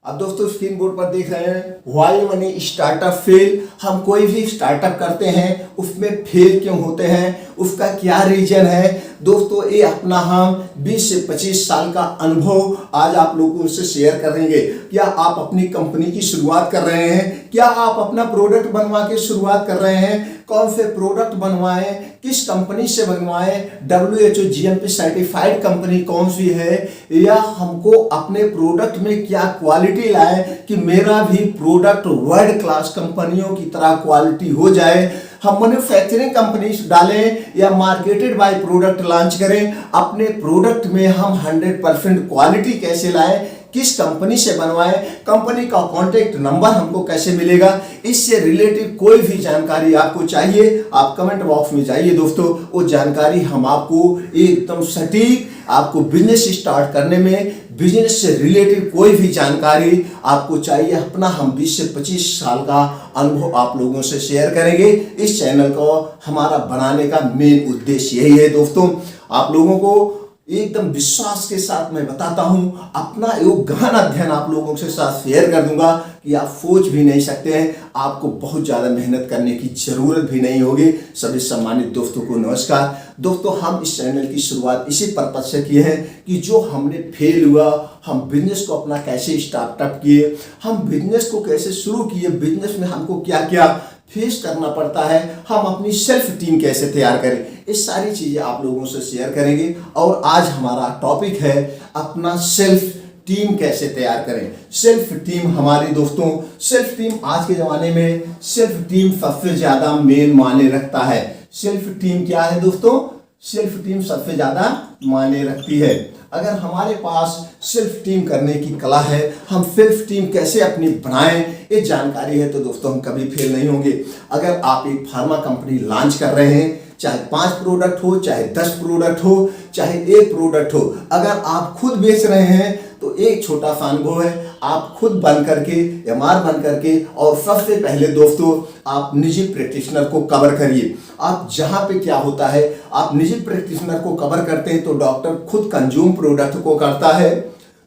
अब दोस्तों screen board पर देख रहे हैं व्हाई मनी स्टार्टअप फेल। हम कोई भी स्टार्टअप करते हैं उसमें फेल क्यों होते हैं, उसका क्या रीजन है। दोस्तों ये अपना हम 20 से 25 साल का अनुभव आज आप लोगों से शेयर करेंगे। क्या आप अपनी कंपनी की शुरुआत कर रहे हैं, क्या आप अपना प्रोडक्ट बनवा के शुरुआत कर रहे हैं, कौन से प्रोडक्ट बनवाएं, किस कंपनी से बनवाएं, WHO GMP सर्टिफाइड कंपनी कौन सी है, या हमको अपने प्रोडक्ट में क्या क्वालिटी लाएं कि मेरा भी प्रोडक्ट वर्ल्ड क्लास कंपनियों की तरह क्वालिटी हो जाए। हम मैन्युफैक्चरिंग कंपनी डालें या मार्केटेड बाय प्रोडक्ट लॉन्च करें, अपने प्रोडक्ट में हम 100% क्वालिटी कैसे लाएं, किस कंपनी से बनवाएं, कंपनी का कॉन्टैक्ट नंबर हमको कैसे मिलेगा, इससे रिलेटेड कोई भी जानकारी आपको चाहिए आप कमेंट बॉक्स में जाइए दोस्तों। वो जानकारी हम आपको एकदम सटीक आपको बिजनेस स्टार्ट करने में, बिजनेस से रिलेटेड कोई भी जानकारी आपको चाहिए, अपना हम 20 से 25 साल का अनुभव आप लोगों से शेयर करेंगे। इस चैनल को हमारा बनाने का मेन उद्देश्य यही है दोस्तों। आप लोगों को एकदम विश्वास के साथ मैं बताता हूं, अपना एक गहन अध्ययन आप लोगों के साथ शेयर कर दूंगा कि आप सोच भी नहीं सकते हैं, आपको बहुत ज़्यादा मेहनत करने की जरूरत भी नहीं होगी। सभी सम्मानित दोस्तों को नमस्कार। दोस्तों हम इस चैनल की शुरुआत इसी पर्पज से किए हैं कि जो हमने फेल हुआ, हम बिजनेस को अपना कैसे स्टार्टअप किए, हम बिजनेस को कैसे शुरू किए, बिजनेस में हमको क्या क्या फेस करना पड़ता है, हम अपनी सेल्फ टीम कैसे तैयार करें, इस सारी चीज़ें आप लोगों से शेयर करेंगे। और आज हमारा टॉपिक है अपना सेल्फ टीम कैसे तैयार करें। सेल्फ टीम हमारी दोस्तों, सेल्फ टीम आज के ज़माने में सेल्फ टीम सबसे ज़्यादा मेन मायने रखता है। सेल्फ टीम क्या है दोस्तों, सेल्फ टीम सबसे ज़्यादा मायने रखती है। अगर हमारे पास सेल्फ टीम करने की कला है, हम सेल्फ टीम कैसे अपनी बनाएं, ये जानकारी है तो दोस्तों हम कभी फेल नहीं होंगे। अगर आप एक फार्मा कंपनी लॉन्च कर रहे हैं, चाहे 5 प्रोडक्ट हो, चाहे 10 प्रोडक्ट हो, चाहे 1 प्रोडक्ट हो, अगर आप खुद बेच रहे हैं तो एक छोटा सा अनुभव है, आप खुद बन करके MR बन करके, और सबसे पहले दोस्तों आप निजी प्रैक्टिशनर को कवर करिए। आप जहाँ पे क्या होता है, आप निजी प्रैक्टिशनर को कवर करते हैं तो डॉक्टर खुद कंज्यूम प्रोडक्ट को करता है।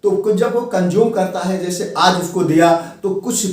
तो जब वो कंज्यूम करता है, जैसे आज उसको दिया तो कुछ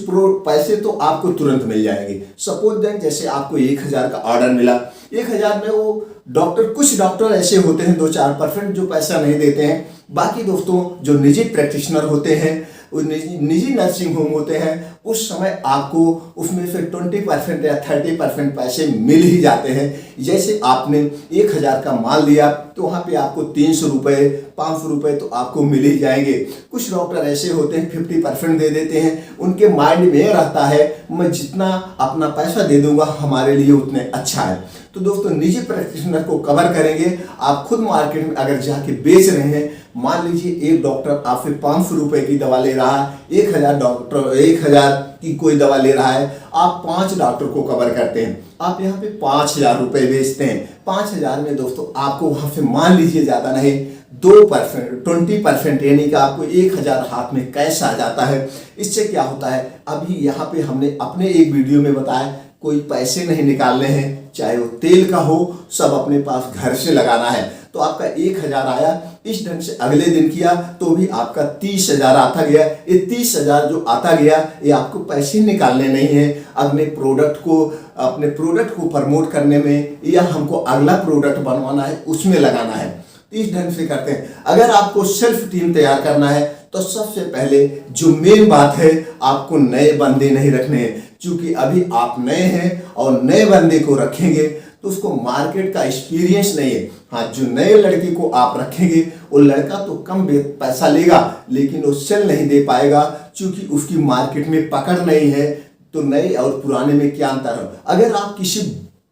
पैसे तो आपको तुरंत मिल जाएंगे। सपोज दें जैसे आपको 1000 का ऑर्डर मिला, 1000 में वो डॉक्टर, कुछ डॉक्टर ऐसे होते हैं 2-4% जो पैसा नहीं देते हैं। बाकी दोस्तों जो निजी प्रैक्टिशनर होते हैं, वो निजी नर्सिंग होम होते हैं, उस समय आपको उसमें से 20% या 30% पैसे मिल ही जाते हैं। जैसे आपने 1000 का माल लिया तो वहाँ पे आपको 300 रुपये 500 रुपये तो आपको मिल ही जाएंगे। कुछ डॉक्टर ऐसे होते हैं 50% दे देते हैं, उनके माइंड में रहता है मैं जितना अपना पैसा दे दूंगा हमारे लिए उतने अच्छा है। तो दोस्तों निजी प्रैक्टिशनर को कवर करेंगे। आप खुद मार्केट में अगर जाके बेच रहे हैं, मान लीजिए एक डॉक्टर आपसे 500 रुपये की दवा ले रहा है, 1000 की कोई दवा ले रहा है, आप 5 डॉक्टर को कवर करते हैं, आप यहाँ पे 5000 रुपये बेचते हैं। 5000 में दोस्तों आपको वहाँ से मान लीजिए ज़्यादा नहीं 2% 20% यानी कि आपको 1000 हाथ में कैश आ जाता है। इससे क्या होता है, अभी यहाँ पे हमने अपने एक वीडियो में बताया कोई पैसे नहीं निकालने हैं, चाहे वो तेल का हो, सब अपने पास घर से लगाना है। तो आपका 1000 आया, इस ढंग से अगले दिन किया तो भी आपका 30,000 आता गया। ये 30,000 जो आता गया ये आपको पैसे निकालने नहीं है, अपने प्रोडक्ट को प्रमोट करने में, या हमको अगला प्रोडक्ट बनवाना है उसमें लगाना है। इस ढंग से करते हैं। अगर आपको सेल्फ टीम तैयार करना है तो सबसे पहले जो मेन बात है, आपको नए बंदे नहीं रखने हैं, क्योंकि अभी आप नए हैं और नए बंदे को रखेंगे तो उसको मार्केट का एक्सपीरियंस नहीं है। हाँ, जो नए लड़के को आप रखेंगे वो लड़का तो कम पैसा लेगा लेकिन वो सेल नहीं दे पाएगा, क्योंकि उसकी मार्केट में पकड़ नहीं है। तो नए और पुराने में क्या अंतर है। अगर आप किसी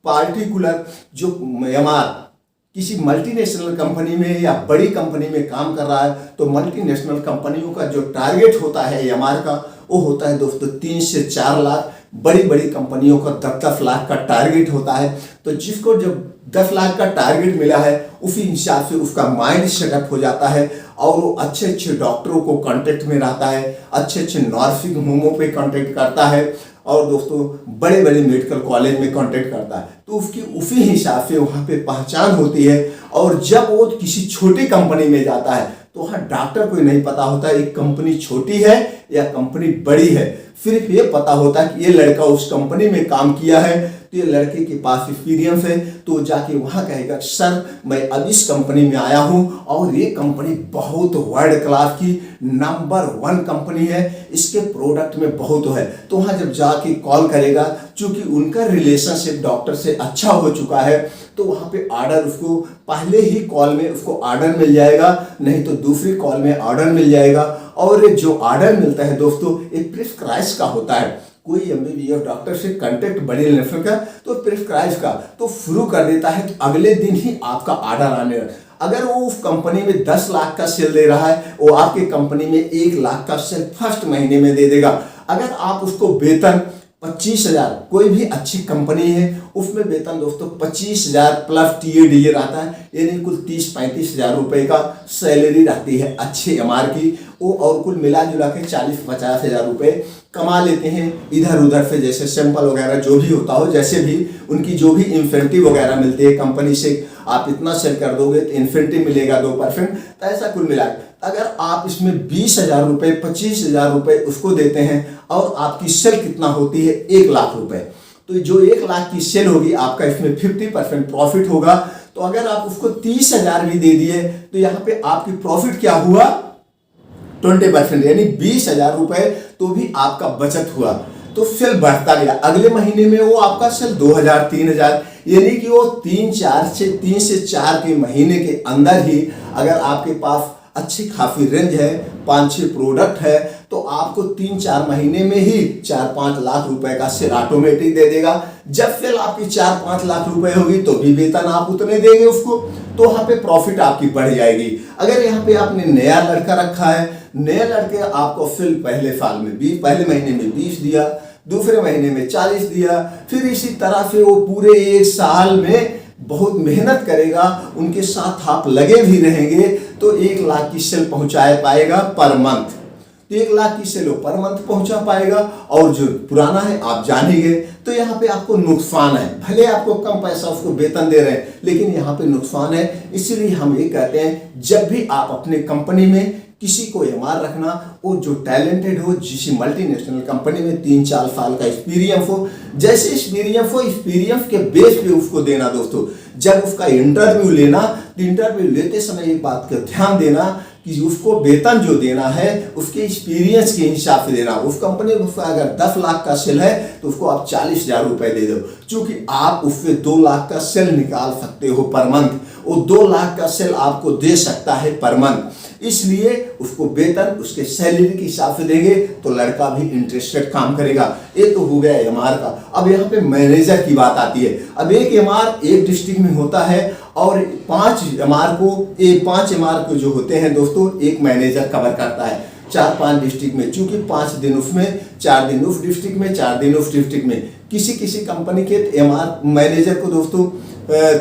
पार्टिकुलर जो MR किसी मल्टीनेशनल कंपनी में या बड़ी कंपनी में काम कर रहा है, तो मल्टीनेशनल कंपनियों का जो टारगेट होता है MR का, वो होता है दोस्तों 3 से 4 लाख। बड़ी बड़ी कंपनियों का 10-10 लाख का टारगेट होता है। तो जिसको जब 10 लाख का टारगेट मिला है, उसी हिसाब से उसका माइंड सेटअप हो जाता है और वो अच्छे अच्छे डॉक्टरों को कांटेक्ट में रहता है, अच्छे अच्छे नर्सिंग होमों पे कांटेक्ट करता है, और दोस्तों बड़े बड़े मेडिकल कॉलेज में कांटेक्ट करता है। तो उसकी उसी हिसाब से वहाँ पे पहचान होती है। और जब वो किसी छोटी कंपनी में जाता है तो वहाँ डॉक्टर को नहीं पता होता एक कंपनी छोटी है या कंपनी बड़ी है। सिर्फ ये पता होता है कि ये लड़का उस कंपनी में काम किया है, तो ये लड़के के पास एक्सपीरियंस है, तो जाके वहाँ कहेगा सर मैं अब इस कंपनी में आया हूँ और ये कंपनी बहुत वर्ल्ड क्लास की नंबर 1 कंपनी है, इसके प्रोडक्ट में बहुत है। तो वहाँ जब जाके कॉल करेगा, चूंकि उनका रिलेशनशिप डॉक्टर से अच्छा हो चुका है, तो वहाँ पे ऑर्डर उसको पहले ही कॉल में उसको ऑर्डर मिल जाएगा, नहीं तो दूसरी कॉल में ऑर्डर मिल जाएगा। और जो ऑर्डर मिलता है दोस्तों एक प्रिस्क्राइब का होता है, कोई MBBS डॉक्टर से कांटेक्ट बड़ी लेवल का तो प्रिस्क्राइब का तो शुरू कर देता है, तो अगले दिन ही आपका ऑर्डर आने लगा। अगर वो उस कंपनी में 10 लाख का सेल दे रहा है, वो आपके कंपनी में 1 लाख का सेल फर्स्ट महीने में दे देगा। अगर आप उसको वेतन 25,000, कोई भी अच्छी कंपनी है उसमें वेतन दोस्तों 25,000 प्लस TADA रहता है, यानी कुल 30-35 हज़ार रुपये का सैलरी रहती है अच्छे MR की वो, और कुल मिला जुला के 40-50 हज़ार रुपये कमा लेते हैं इधर उधर से, जैसे सैंपल वगैरह जो भी होता हो, जैसे भी उनकी जो भी इंसेंटिव वगैरह मिलती है कंपनी से, आप इतना सेल कर दोगे तो इंसेंटिव मिलेगा 2%, तो ऐसा कुल मिला। अगर आप इसमें 20,000 रुपये 25,000 रुपये उसको देते हैं और आपकी सेल कितना होती है 1 लाख रुपये, तो जो 1 लाख की सेल होगी आपका इसमें 50% प्रॉफिट होगा। तो अगर आप उसको 30,000 भी दे दिए तो यहाँ पे आपकी प्रॉफिट क्या हुआ 20%, यानी 20,000 रुपये तो भी आपका बचत हुआ। तो सेल बढ़ता गया, अगले महीने में वो आपका सेल 2,000 3,000, यानी कि वो 3 से 4 के महीने के अंदर ही अगर आपके पास अच्छी खासी रेंज है, 5-6 प्रोडक्ट है, तो आपको 3-4 महीने में ही 4-5 लाख रुपए का सेल ऑटोमेटिक दे देगा। जब सेल आपकी 4-5 लाख रुपए होगी तो भी वेतन आप उतने देंगे उसको, तो वहाँ पे प्रॉफिट आपकी बढ़ जाएगी। अगर यहाँ पे आपने नया लड़का रखा है, नया लड़के आपको सेल पहले साल में पहले महीने में 20 दिया, दूसरे महीने में 40 दिया, फिर इसी तरह से वो पूरे 1 साल में बहुत मेहनत करेगा, उनके साथ आप लगे भी रहेंगे, तो 1 लाख की सेल पहुंचा पाएगा पर मंथ। तो 1 लाख की सेल पर मंथ पहुंचा पाएगा। और जो पुराना है आप जानेंगे, तो यहाँ पे आपको नुकसान है, भले आपको कम पैसा उसको वेतन दे रहे हैं, लेकिन यहाँ पे नुकसान है। इसीलिए हम ये कहते हैं जब भी आप अपने कंपनी में किसी को MR रखना, वो जो टैलेंटेड हो, जिस मल्टीनेशनल कंपनी में 3-4 साल का एक्सपीरियंस हो, जैसे एक्सपीरियंस हो एक्सपीरियंस के बेस पे उसको देना दोस्तों। जब उसका इंटरव्यू लेना, तो इंटरव्यू लेते समय एक बात का ध्यान देना कि उसको वेतन जो देना है उसके एक्सपीरियंस के हिसाब से देना। उस कंपनी में उसका अगर 10 लाख का सेल है तो उसको आप 40,000 रुपये दे दो, क्योंकि आप उससे 2 लाख का सेल निकाल सकते हो पर मंथ, वो 2 लाख का सेल आपको दे सकता है पर मंथ। इसलिए उसको वेतन उसके सैलरी के हिसाब से देंगे तो लड़का भी इंटरेस्टेड काम करेगा। ये तो हो गया MR का। अब यहाँ पे मैनेजर की बात आती है। अब एक MR एक डिस्ट्रिक्ट में होता है और 5 MR को जो होते हैं दोस्तों एक मैनेजर कवर करता है 4-5 डिस्ट्रिक्ट में, चूंकि 5 दिन उसमें, 4 दिन उस डिस्ट्रिक्ट में, 4 दिन उस डिस्ट्रिक्ट में। किसी कंपनी के MR मैनेजर को दोस्तों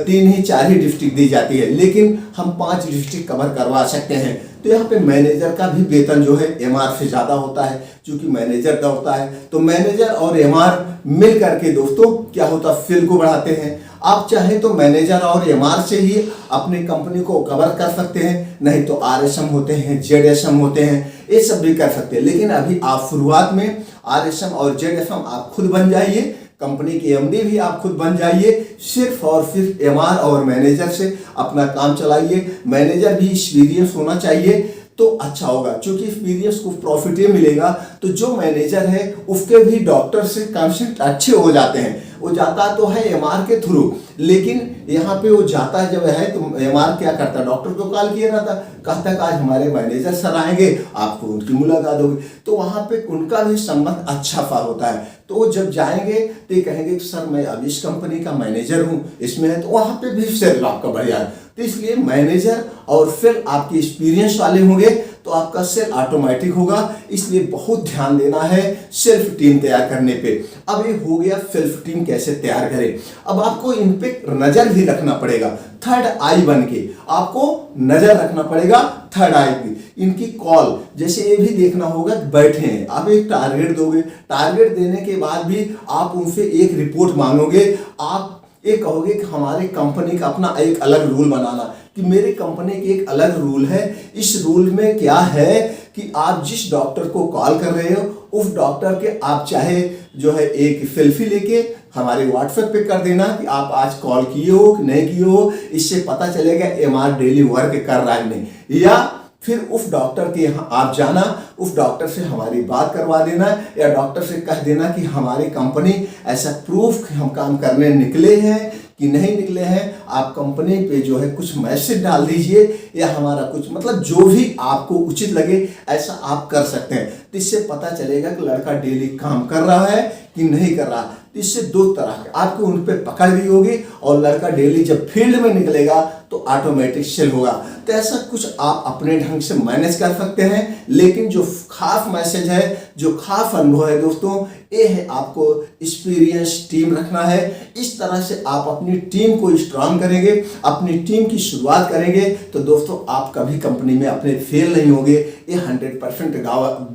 3-4 ही डिस्ट्रिक्ट दी जाती है, लेकिन हम 5 डिस्ट्रिक्ट कवर करवा सकते हैं। तो यहाँ पे मैनेजर का भी वेतन जो है MR से ज़्यादा होता है, क्योंकि मैनेजर दौड़ता है। तो मैनेजर और MR मिल करके दोस्तों क्या होता है, सेल को बढ़ाते हैं। आप चाहे तो मैनेजर और MR से ही अपनी कंपनी को कवर कर सकते हैं, नहीं तो RSM होते हैं, ZSM होते हैं, ये सब भी कर सकते हैं। लेकिन अभी आप शुरुआत में RSM और ZSM आप खुद बन जाइए, कंपनी के MD भी आप खुद बन जाइए, सिर्फ और सिर्फ MR और मैनेजर से अपना काम चलाइए। मैनेजर भी एक्सपीरियंस होना चाहिए तो अच्छा होगा, क्योंकि एक्सपीरियंस को प्रॉफिट ये मिलेगा। तो जो मैनेजर है उसके भी डॉक्टर से कंसल्ट अच्छे हो जाते हैं। वो जाता तो है MR के थ्रू, लेकिन यहाँ पे वो जाता है जब है तो MR क्या करता है, डॉक्टर को कॉल किया रहता, कहता है आज हमारे मैनेजर सर आएंगे, आपको उनकी मुलाकात होगी। तो वहाँ पे उनका भी संबंध अच्छा सा होता है। तो वो जब जाएंगे तो ये कहेंगे कि सर मैं अब इस कंपनी का मैनेजर हूँ, इसमें है, तो वहाँ पे भी सेल आपका बढ़ जाए। तो इसलिए मैनेजर और फिर आपके एक्सपीरियंस वाले होंगे तो आपका सेल ऑटोमेटिक होगा। इसलिए बहुत ध्यान देना है सेल्फ टीम तैयार करने पे। अब ये हो गया सेल्फ टीम कैसे तैयार करें। अब आपको इन पे नजर भी रखना पड़ेगा, थर्ड आई बन के आपको नजर रखना पड़ेगा थर्ड आई की। इनकी कॉल जैसे ये भी देखना होगा कि बैठे हैं, आप एक टारगेट दोगे, टारगेट देने के बाद भी आप उनसे एक रिपोर्ट मांगोगे। आप ये कहोगे कि हमारी कंपनी का अपना एक अलग रूल बनाना कि मेरी कंपनी की एक अलग रूल है। इस रूल में क्या है कि आप जिस डॉक्टर को कॉल कर रहे हो उस डॉक्टर के आप चाहे जो है एक सेल्फी लेके हमारे व्हाट्सएप पे कर देना कि आप आज कॉल किए हो कि नहीं किए हो। इससे पता चलेगा एमआर डेली वर्क कर रहा है नहीं। या फिर उस डॉक्टर के यहाँ आप जाना, उस डॉक्टर से हमारी बात करवा देना या डॉक्टर से कह देना कि हमारी कंपनी ऐसा प्रूफ हम काम करने निकले हैं कि नहीं निकले हैं। आप कंपनी पे जो है कुछ मैसेज डाल दीजिए या हमारा कुछ मतलब जो भी आपको उचित लगे ऐसा आप कर सकते हैं। तो इससे पता चलेगा कि लड़का डेली काम कर रहा है कि नहीं कर रहा। तो इससे दो तरह के आपको उन पर पकड़ भी होगी और लड़का डेली जब फील्ड में निकलेगा तो ऑटोमेटिक सेल होगा। तो ऐसा कुछ आप अपने ढंग से मैनेज कर सकते हैं। लेकिन जो खास मैसेज है, जो खास अनुभव है दोस्तों, ये है आपको एक्सपीरियंस टीम रखना है। इस तरह से आप अपनी टीम को स्ट्रांग करेंगे, अपनी टीम की शुरुआत करेंगे तो दोस्तों आप कभी कंपनी में अपने फेल नहीं होंगे। ये 100%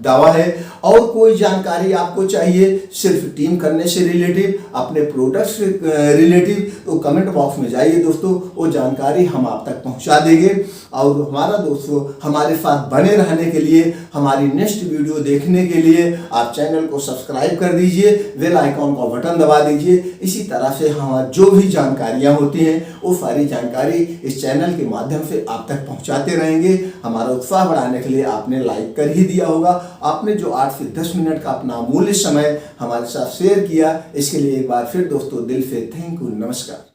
दावा है। और कोई जानकारी आपको चाहिए सिर्फ टीम करने से रिलेटिव, अपने प्रोडक्ट से रिलेटिव, तो कमेंट बॉक्स में जाइए दोस्तों, वो जानकारी हम आप तक पहुंचा देंगे। और हमारा दोस्तों हमारे साथ बने रहने के लिए, हमारी नेक्स्ट वीडियो देखने के लिए आप चैनल को सब्सक्राइब कर दीजिए, बेल आइकॉन का बटन दबा दीजिए। इसी तरह से हमारी जो भी जानकारियां होती हैं वो सारी जानकारी इस चैनल के माध्यम से आप तक पहुंचाते रहेंगे। हमारा उत्साह बढ़ाने के लिए आपने लाइक कर ही दिया होगा। आपने जो 8 से 10 मिनट का अपना अमूल्य समय हमारे साथ शेयर किया, इसके लिए एक बार फिर दोस्तों दिल से थैंक यू, नमस्कार।